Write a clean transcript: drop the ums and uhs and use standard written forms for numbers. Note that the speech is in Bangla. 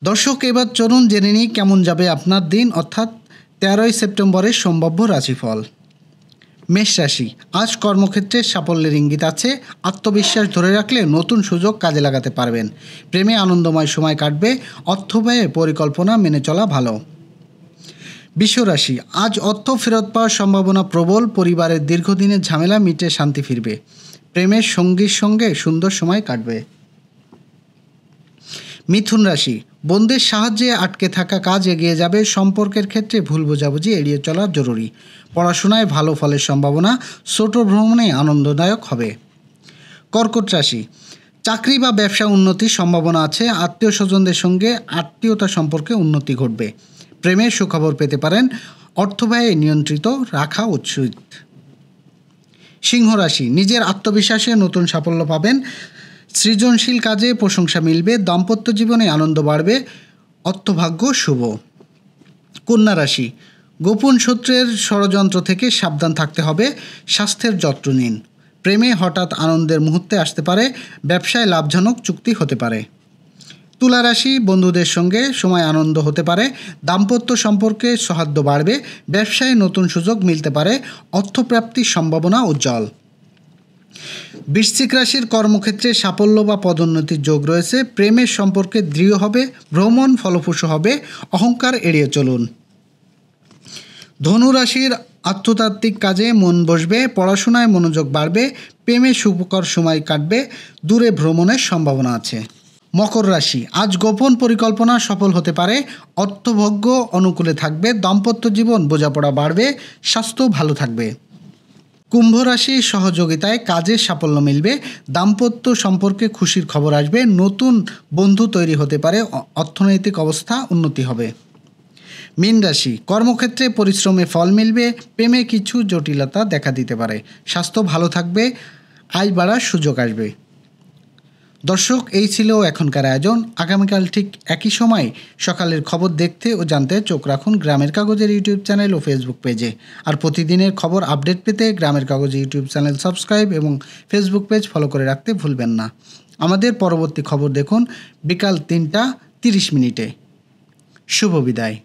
দর্শক, এবার চলুন জেনে নিই কেমন যাবে আপনার দিন, অর্থাৎ 13ই সেপ্টেম্বরের সম্ভাব্য রাশিফল। মেষ রাশি, আজ কর্মক্ষেত্রে সাফল্যের ইঙ্গিত আছে। আত্মবিশ্বাস ধরে রাখলে নতুন সুযোগ কাজে লাগাতে পারবেন। প্রেমে আনন্দময় সময় কাটবে। অর্থ ব্যয়ে পরিকল্পনা মেনে চলা ভালো। বৃষ রাশি, আজ অর্থ ফেরত পাওয়ার সম্ভাবনা প্রবল। পরিবারের দীর্ঘদিনের ঝামেলা মিটে শান্তি ফিরবে। প্রেমের সঙ্গীর সঙ্গে সুন্দর সময় কাটবে। মিথুন রাশি, বন্ধুদের সাহায্যে আটকে থাকা কাজ এগিয়ে যাবে। সম্পর্কের ক্ষেত্রে ভুল বোঝাবুঝি এড়িয়ে চলা জরুরি। পড়াশোনায় ভালো ফলের সম্ভাবনা। ছোট ভ্রমণে আনন্দদায়ক হবে। কর্কট রাশি, চাকরি বা ব্যবসা উন্নতির সম্ভাবনা আছে। আত্মীয় স্বজনদের সঙ্গে আত্মীয়তা সম্পর্কে উন্নতি ঘটবে। প্রেমের সুখবর পেতে পারেন। অর্থ ব্যয়ে নিয়ন্ত্রিত রাখা উচিত। সিংহ রাশি, নিজের আত্মবিশ্বাসে নতুন সাফল্য পাবেন। সৃজনশীল কাজে প্রশংসা মিলবে। দাম্পত্য জীবনে আনন্দ বাড়বে। অর্থভাগ্য শুভ। কন্যা রাশি, গোপন শত্রুর ষড়যন্ত্র থেকে সাবধান থাকতে হবে। স্বাস্থ্যের যত্ন নিন। প্রেমে হঠাৎ আনন্দের মুহূর্তে আসতে পারে। ব্যবসায় লাভজনক চুক্তি হতে পারে। তুলা রাশি, বন্ধুদের সঙ্গে সময় আনন্দ হতে পারে। দাম্পত্য সম্পর্কে সৌহার্দ্য বাড়বে। ব্যবসায় নতুন সুযোগ মিলতে পারে। অর্থপ্রাপ্তির সম্ভাবনা উজ্জ্বল। বৃশ্চিক রাশির কর্মক্ষেত্রে সাফল্য বা পদোন্নতির যোগ রয়েছে। প্রেমের সম্পর্কে দৃঢ় হবে। ভ্রমণ ফলপ্রসূ হবে। অহংকার এড়িয়ে চলুন। ধনু রাশির আত্মতাত্ত্বিক কাজে মন বসবে। পড়াশোনায় মনোযোগ বাড়বে। প্রেমে সুখকর সময় কাটবে। দূরে ভ্রমণের সম্ভাবনা আছে। মকর রাশি, আজ গোপন পরিকল্পনা সফল হতে পারে। অর্থভাগ্য অনুকূলে থাকবে। দাম্পত্য জীবন বোঝাপড়া বাড়বে। স্বাস্থ্য ভালো থাকবে। কুম্ভ রাশি, সহযোগিতায় কাজে সাফল্য মিলবে। দাম্পত্য সম্পর্কে খুশির খবর আসবে। নতুন বন্ধু তৈরি হতে পারে। অর্থনৈতিক অবস্থা উন্নতি হবে। মীন রাশি, কর্মক্ষেত্রে পরিশ্রমে ফল মিলবে। প্রেমে কিছু জটিলতা দেখা দিতে পারে। স্বাস্থ্য ভালো থাকবে। আয় বাড়ার সুযোগ আসবে। দর্শক, এই ছিল এখনকার আয়োজন। আগামীকাল ঠিক একই সময় সকালের খবর দেখতে ও জানতে চোখ রাখুন গ্রামের কাগজের ইউটিউব চ্যানেল ও ফেসবুক পেজে। আর প্রতিদিনের খবর আপডেট পেতে গ্রামের কাগজ ইউটিউব চ্যানেল সাবস্ক্রাইব এবং ফেসবুক পেজ ফলো করে রাখতে ভুলবেন না। আমাদের পরবর্তী খবর দেখুন বিকাল 3টা 30 মিনিটে। শুভ বিদায়।